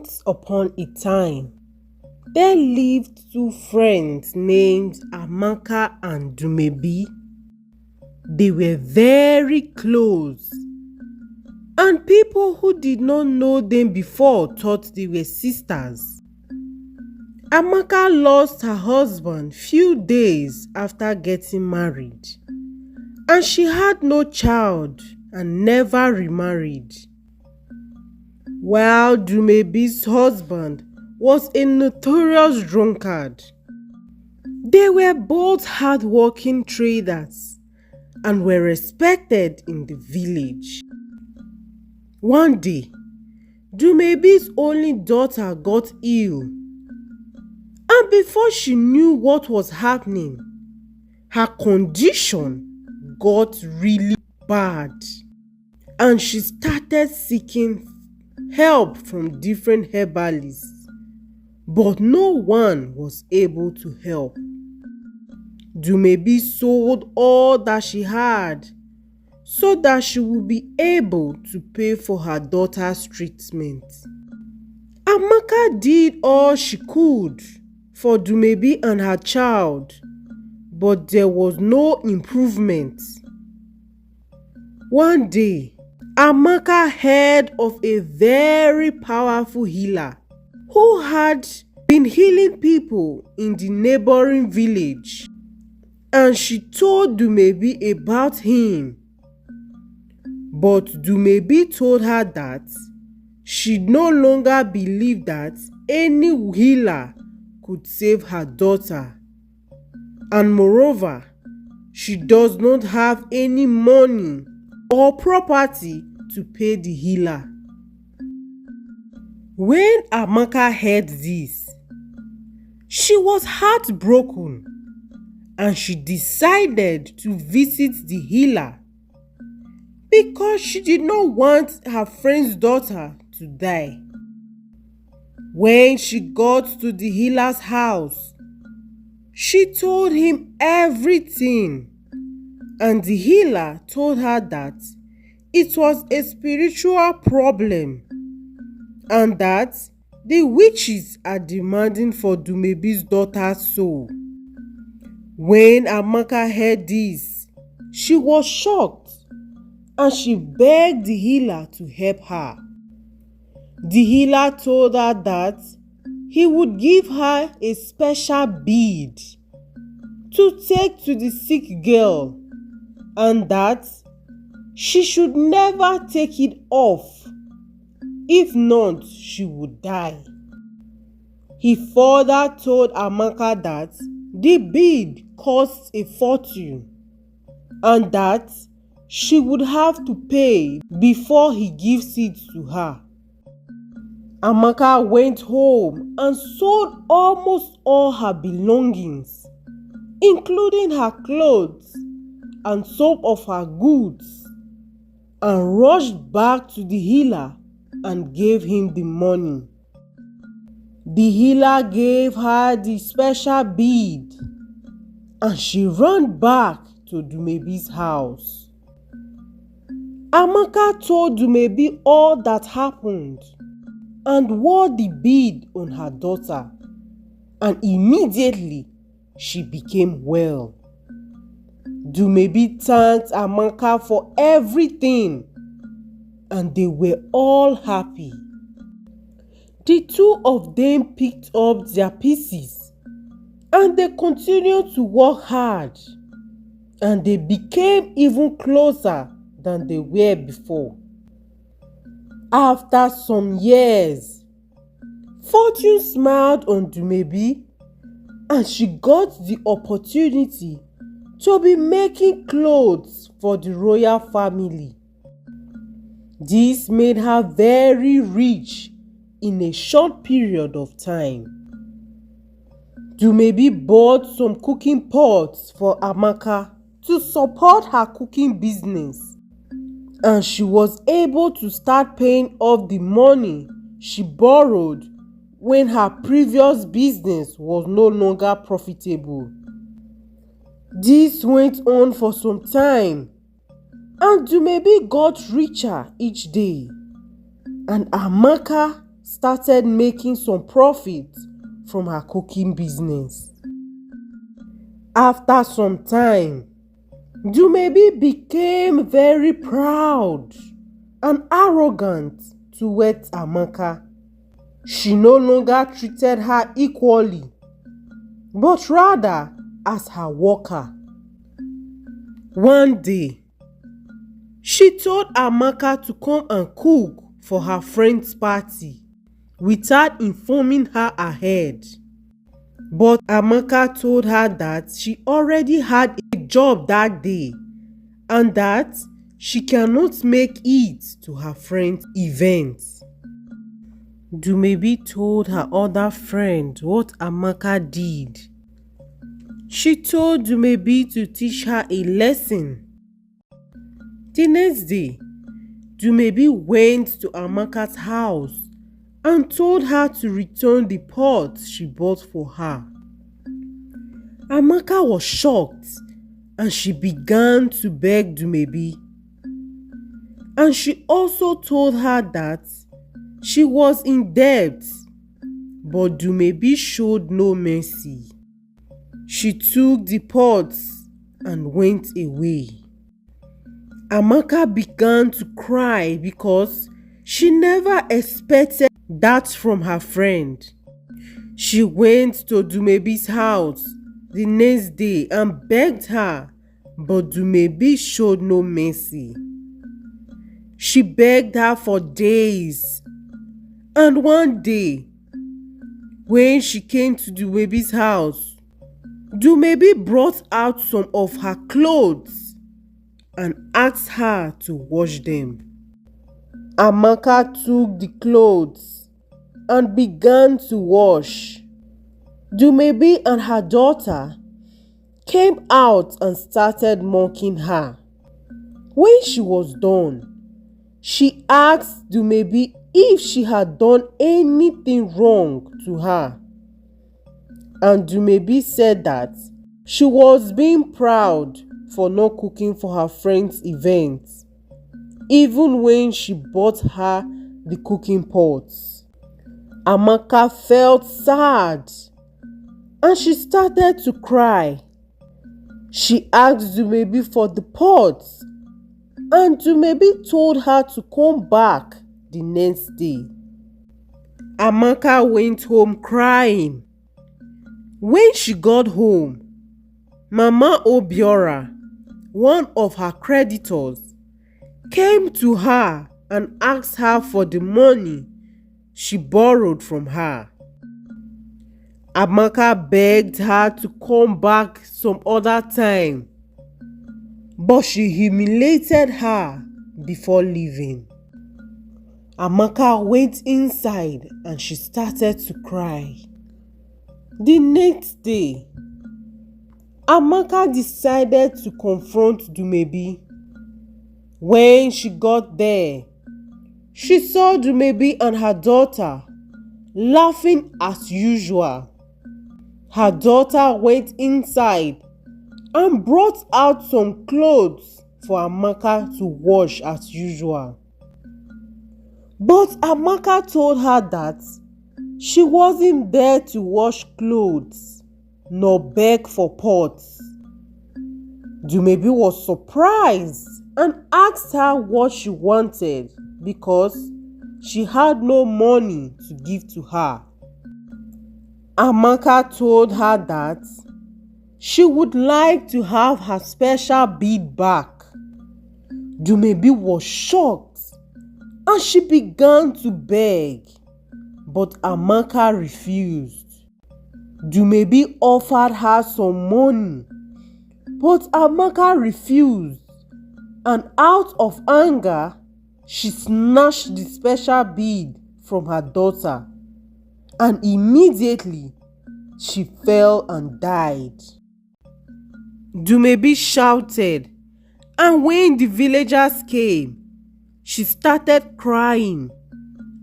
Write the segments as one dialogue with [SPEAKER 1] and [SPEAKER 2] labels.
[SPEAKER 1] Once upon a time, there lived two friends named AMAKA and Dumebi. They were very close, and people who did not know them before thought they were sisters. AMAKA lost her husband few days after getting married, and she had no child and never remarried. While Dumebi's husband was a notorious drunkard. They were both hard-working traders and were respected in the village. One day, Dumebi's only daughter got ill, and before she knew what was happening, her condition got really bad, and she started seeking help from different herbalists, but no one was able to help. Dumebi sold all that she had so that she would be able to pay for her daughter's treatment. AMAKA did all she could for Dumebi and her child, but there was no improvement. One day, AMAKA heard of a very powerful healer who had been healing people in the neighboring village, and she told Dumebi about him. But Dumebi told her that she no longer believed that any healer could save her daughter, and moreover, she does not have any money or property to pay the healer. When AMAKA heard this, she was heartbroken, and she decided to visit the healer because she did not want her friend's daughter to die. When she got to the healer's house, she told him everything, and the healer told her that it was a spiritual problem and that the witches are demanding for Dumebi's daughter's soul. When AMAKA heard this, she was shocked, and she begged the healer to help her. The healer told her that he would give her a special bead to take to the sick girl, and that she should never take it off. If not, she would die. He further told AMAKA that the bead costs a fortune, and that she would have to pay before he gives it to her. AMAKA went home and sold almost all her belongings, including her clothes and some of her goods, and rushed back to the healer and gave him the money. The healer gave her the special bead, and she ran back to Dumebi's house. AMAKA told Dumebi all that happened and wore the bead on her daughter, and immediately she became well. Dumebi thanked AMAKA for everything, and they were all happy. The two of them picked up their pieces, and they continued to work hard, and they became even closer than they were before. After some years, fortune smiled on Dumebi, and she got the opportunity to be making clothes for the royal family. This made her very rich in a short period of time. Dumebi bought some cooking pots for AMAKA to support her cooking business, and she was able to start paying off the money she borrowed when her previous business was no longer profitable. This went on for some time, and Dumebi got richer each day, and AMAKA started making some profit from her cooking business. After some time, Dumebi became very proud and arrogant towards Amaka. She no longer treated her equally, but rather as her worker. One day, she told Amaka to come and cook for her friend's party without informing her ahead. But Amaka told her that she already had a job that day and that she cannot make it to her friend's event. Dumebi told her other friend what Amaka did. She told Dumebi to teach her a lesson. The next day, Dumebi went to Amaka's house and told her to return the pot she bought for her. Amaka was shocked and she began to beg Dumebi. And she also told her that she was in debt, but Dumebi showed no mercy. She took the pots and went away. Amaka began to cry because she never expected that from her friend. She went to Dumebi's house the next day and begged her, but Dumebi showed no mercy. She begged her for days, and one day, when she came to Dumebi's house, Dumebi brought out some of her clothes and asked her to wash them. Amaka took the clothes and began to wash. Dumebi and her daughter came out and started mocking her. When she was done, she asked Dumebi if she had done anything wrong to her. And Dumebi said that she was being proud for not cooking for her friend's event, even when she bought her the cooking pots. Amaka felt sad and she started to cry. She asked Dumebi for the pots, and Dumebi told her to come back the next day. Amaka went home crying. When she got home, Mama Obiora, one of her creditors, came to her and asked her for the money she borrowed from her. Amaka begged her to come back some other time, but she humiliated her before leaving. Amaka went inside and she started to cry. The next day, Amaka decided to confront Dumebi. When she got there, she saw Dumebi and her daughter laughing as usual. Her daughter went inside and brought out some clothes for Amaka to wash as usual. But Amaka told her that she wasn't there to wash clothes nor beg for pots. Dumebi was surprised and asked her what she wanted because she had no money to give to her. Amaka told her that she would like to have her special bead back. Dumebi was shocked and she began to beg, but Amaka refused. Dumebi offered her some money, but Amaka refused, and out of anger, she snatched the special bead from her daughter, and immediately she fell and died. Dumebi shouted, and when the villagers came, she started crying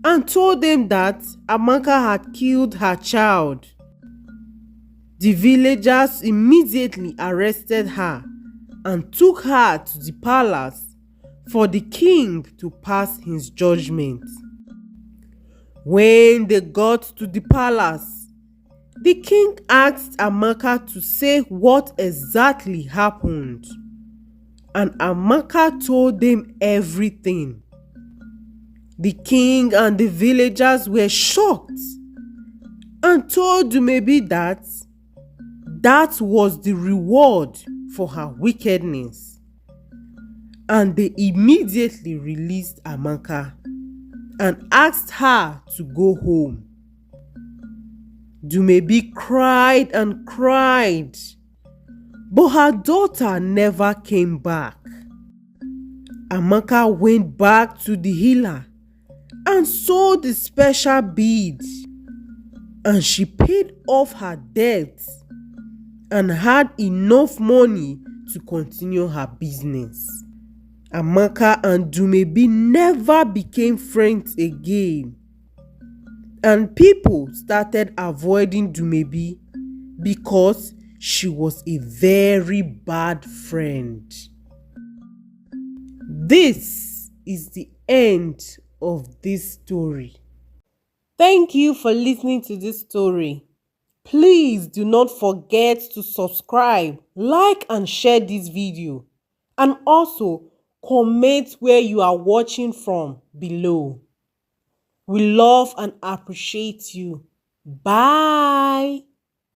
[SPEAKER 1] and told them that Amaka had killed her child. The villagers immediately arrested her and took her to the palace for the king to pass his judgment. When they got to the palace, the king asked Amaka to say what exactly happened, and Amaka told them everything. The king and the villagers were shocked and told Dumebi that that was the reward for her wickedness, and they immediately released Amaka and asked her to go home. Dumebi cried and cried, but her daughter never came back. Amaka went back to the healer and sold the special beads, and she paid off her debts and had enough money to continue her business. Amaka and Dumebi never became friends again, and people started avoiding Dumebi because she was a very bad friend. This is the end of this story. Thank you for listening to this story. Please do not forget to subscribe, like and share this video, and also comment where you are watching from below. We love and appreciate you. Bye.